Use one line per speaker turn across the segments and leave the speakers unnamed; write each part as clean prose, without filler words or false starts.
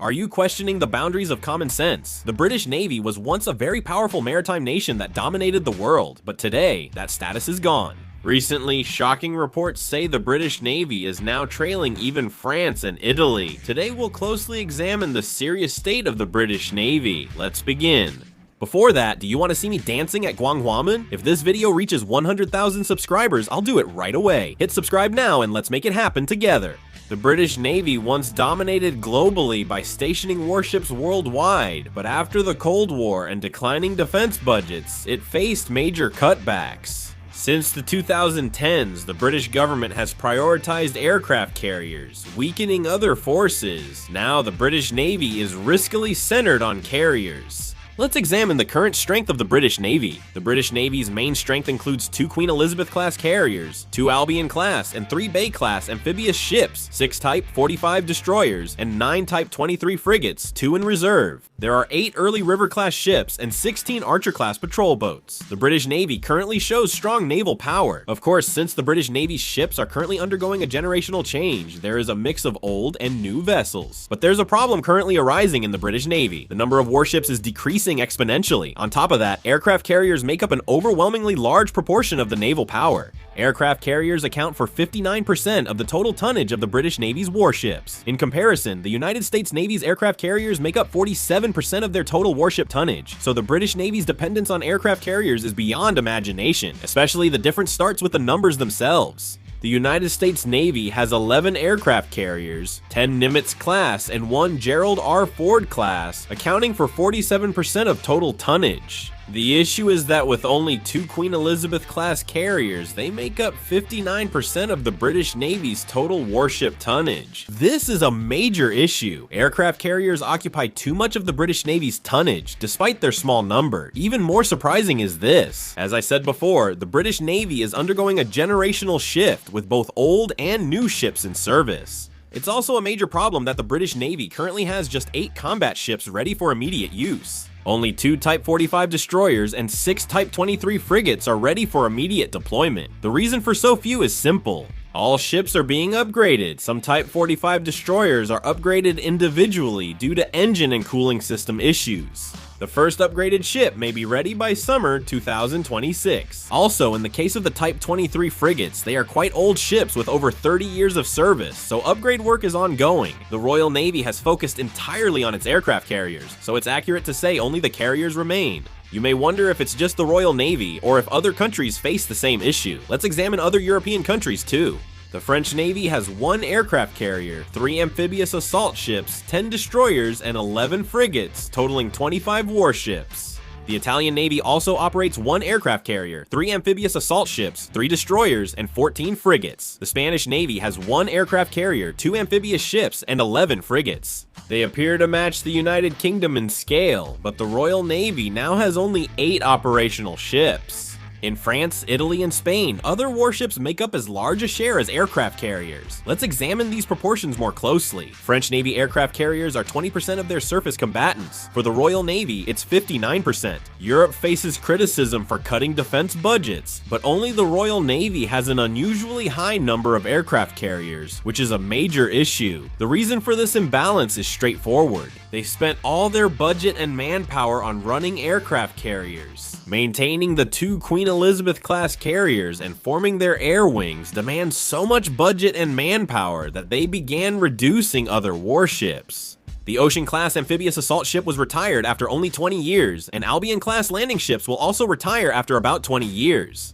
Are you questioning the boundaries of common sense? The British Navy was once a very powerful maritime nation that dominated the world, but today, that status is gone. Recently, shocking reports say the British Navy is now trailing even France and Italy. Today we'll closely examine the serious state of the British Navy. Let's begin. Before that, do you want to see me dancing at Guanghuamen? If this video reaches 100,000 subscribers, I'll do it right away. Hit subscribe now and let's make it happen together. The British Navy once dominated globally by stationing warships worldwide, but after the Cold War and declining defense budgets, it faced major cutbacks. Since the 2010s, the British government has prioritized aircraft carriers, weakening other forces. Now the British Navy is riskily centered on carriers. Let's examine the current strength of the British Navy. The British Navy's main strength includes 2 Queen Elizabeth-class carriers, 2 Albion-class and 3 Bay-class amphibious ships, 6 Type 45 destroyers, and 9 Type 23 frigates, 2 in reserve. There are 8 early River-class ships and 16 Archer-class patrol boats. The British Navy currently shows strong naval power. Of course, since the British Navy's ships are currently undergoing a generational change, there is a mix of old and new vessels. But there's a problem currently arising in the British Navy. The number of warships is decreasing exponentially. On top of that, aircraft carriers make up an overwhelmingly large proportion of the naval power. Aircraft carriers account for 59% of the total tonnage of the British Navy's warships. In comparison, the United States Navy's aircraft carriers make up 47% of their total warship tonnage, so the British Navy's dependence on aircraft carriers is beyond imagination, especially the difference starts with the numbers themselves. The United States Navy has 11 aircraft carriers, 10 Nimitz-class, and 1 Gerald R. Ford-class, accounting for 47% of total tonnage. The issue is that with only 2 Queen Elizabeth-class carriers, they make up 59% of the British Navy's total warship tonnage. This is a major issue. Aircraft carriers occupy too much of the British Navy's tonnage, despite their small number. Even more surprising is this. As I said before, the British Navy is undergoing a generational shift, with both old and new ships in service. It's also a major problem that the British Navy currently has just 8 combat ships ready for immediate use. Only 2 Type 45 destroyers and 6 Type 23 frigates are ready for immediate deployment. The reason for so few is simple. All ships are being upgraded. Some Type 45 destroyers are upgraded individually due to engine and cooling system issues. The first upgraded ship may be ready by summer 2026. Also, in the case of the Type 23 frigates, they are quite old ships with over 30 years of service, so upgrade work is ongoing. The Royal Navy has focused entirely on its aircraft carriers, so it's accurate to say only the carriers remain. You may wonder if it's just the Royal Navy, or if other countries face the same issue. Let's examine other European countries too. The French Navy has 1 aircraft carrier, 3 amphibious assault ships, 10 destroyers, and 11 frigates, totaling 25 warships. The Italian Navy also operates 1 aircraft carrier, 3 amphibious assault ships, 3 destroyers, and 14 frigates. The Spanish Navy has 1 aircraft carrier, 2 amphibious ships, and 11 frigates. They appear to match the United Kingdom in scale, but the Royal Navy now has only 8 operational ships. In France, Italy, and Spain, other warships make up as large a share as aircraft carriers. Let's examine these proportions more closely. French Navy aircraft carriers are 20% of their surface combatants. For the Royal Navy, it's 59%. Europe faces criticism for cutting defense budgets, but only the Royal Navy has an unusually high number of aircraft carriers, which is a major issue. The reason for this imbalance is straightforward. They spent all their budget and manpower on running aircraft carriers. Maintaining the 2 Queen Elizabeth-class carriers and forming their air wings demands so much budget and manpower that they began reducing other warships. The Ocean-class amphibious assault ship was retired after only 20 years, and Albion-class landing ships will also retire after about 20 years.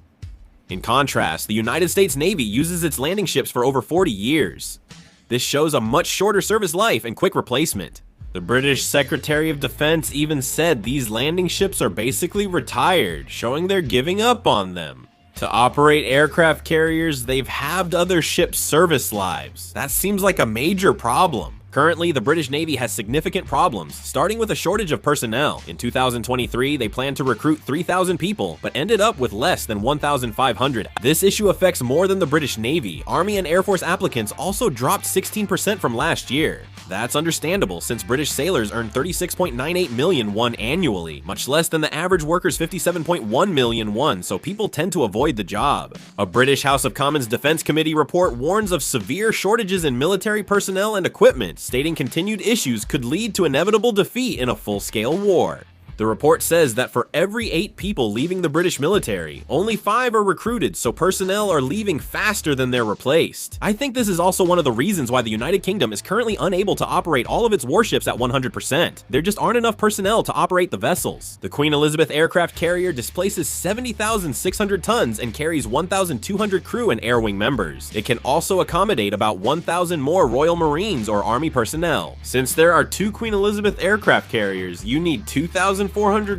In contrast, the United States Navy uses its landing ships for over 40 years. This shows a much shorter service life and quick replacement. The British Secretary of Defense even said these landing ships are basically retired, showing they're giving up on them. To operate aircraft carriers, they've halved other ships' service lives. That seems like a major problem. Currently, the British Navy has significant problems, starting with a shortage of personnel. In 2023, they planned to recruit 3,000 people, but ended up with less than 1,500. This issue affects more than the British Navy. Army and Air Force applicants also dropped 16% from last year. That's understandable, since British sailors earn $36.98 million annually, much less than the average worker's $57.1 million, so people tend to avoid the job. A British House of Commons Defense Committee report warns of severe shortages in military personnel and equipment, stating continued issues could lead to inevitable defeat in a full-scale war. The report says that for every 8 people leaving the British military, only 5 are recruited, so personnel are leaving faster than they're replaced. I think this is also one of the reasons why the United Kingdom is currently unable to operate all of its warships at 100%. There just aren't enough personnel to operate the vessels. The Queen Elizabeth aircraft carrier displaces 70,600 tons and carries 1,200 crew and air wing members. It can also accommodate about 1,000 more Royal Marines or Army personnel. Since there are 2 Queen Elizabeth aircraft carriers, you need 2,400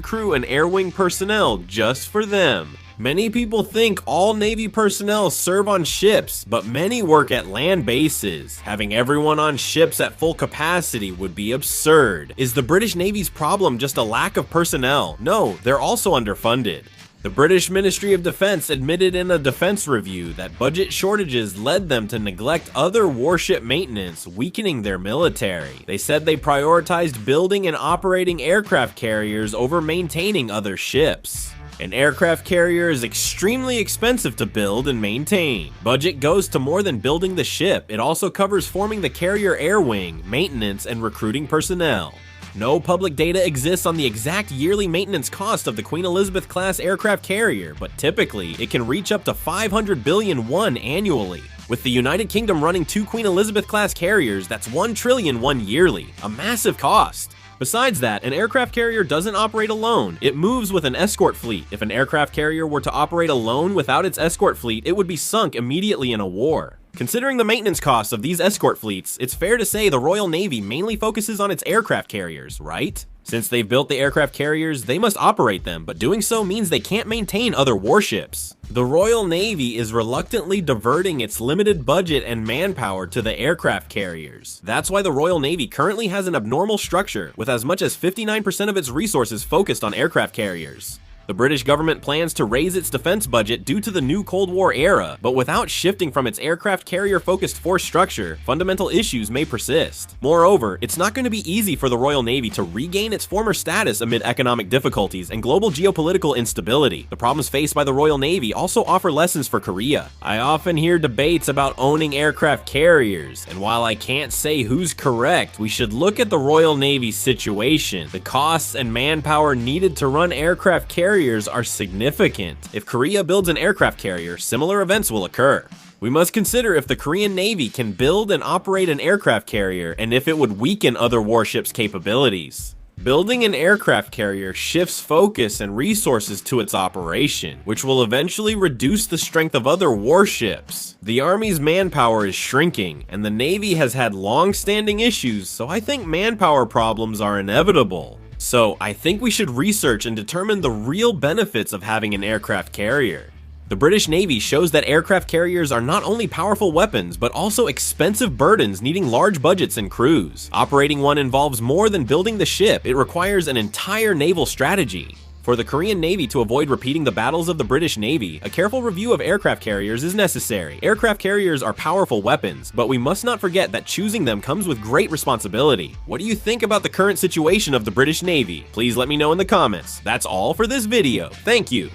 crew and air wing personnel just for them. Many people think all Navy personnel serve on ships, but many work at land bases. Having everyone on ships at full capacity would be absurd. Is the British Navy's problem just a lack of personnel? No, they're also underfunded. The British Ministry of Defense admitted in a defense review that budget shortages led them to neglect other warship maintenance, weakening their military. They said they prioritized building and operating aircraft carriers over maintaining other ships. An aircraft carrier is extremely expensive to build and maintain. Budget goes to more than building the ship. It also covers forming the carrier air wing, maintenance, and recruiting personnel. No public data exists on the exact yearly maintenance cost of the Queen Elizabeth class aircraft carrier, but typically it can reach up to 500 billion won annually. With the United Kingdom running 2 Queen Elizabeth class carriers, that's 1 trillion won yearly, a massive cost. Besides that, an aircraft carrier doesn't operate alone, it moves with an escort fleet. If an aircraft carrier were to operate alone without its escort fleet, it would be sunk immediately in a war. Considering the maintenance costs of these escort fleets, it's fair to say the Royal Navy mainly focuses on its aircraft carriers, right? Since they've built the aircraft carriers, they must operate them, but doing so means they can't maintain other warships. The Royal Navy is reluctantly diverting its limited budget and manpower to the aircraft carriers. That's why the Royal Navy currently has an abnormal structure, with as much as 59% of its resources focused on aircraft carriers. The British government plans to raise its defense budget due to the new Cold War era, but without shifting from its aircraft carrier-focused force structure, fundamental issues may persist. Moreover, it's not going to be easy for the Royal Navy to regain its former status amid economic difficulties and global geopolitical instability. The problems faced by the Royal Navy also offer lessons for Korea. I often hear debates about owning aircraft carriers, and while I can't say who's correct, we should look at the Royal Navy's situation. The costs and manpower needed to run aircraft carriers are significant. If Korea builds an aircraft carrier, similar events will occur. We must consider if the Korean Navy can build and operate an aircraft carrier and if it would weaken other warships' capabilities. Building an aircraft carrier shifts focus and resources to its operation, which will eventually reduce the strength of other warships. The Army's manpower is shrinking, and the Navy has had long-standing issues, so I think manpower problems are inevitable. So I think we should research and determine the real benefits of having an aircraft carrier. The British Navy shows that aircraft carriers are not only powerful weapons, but also expensive burdens needing large budgets and crews. Operating one involves more than building the ship, it requires an entire naval strategy. For the Korean Navy to avoid repeating the battles of the British Navy, a careful review of aircraft carriers is necessary. Aircraft carriers are powerful weapons, but we must not forget that choosing them comes with great responsibility. What do you think about the current situation of the British Navy? Please let me know in the comments. That's all for this video. Thank you.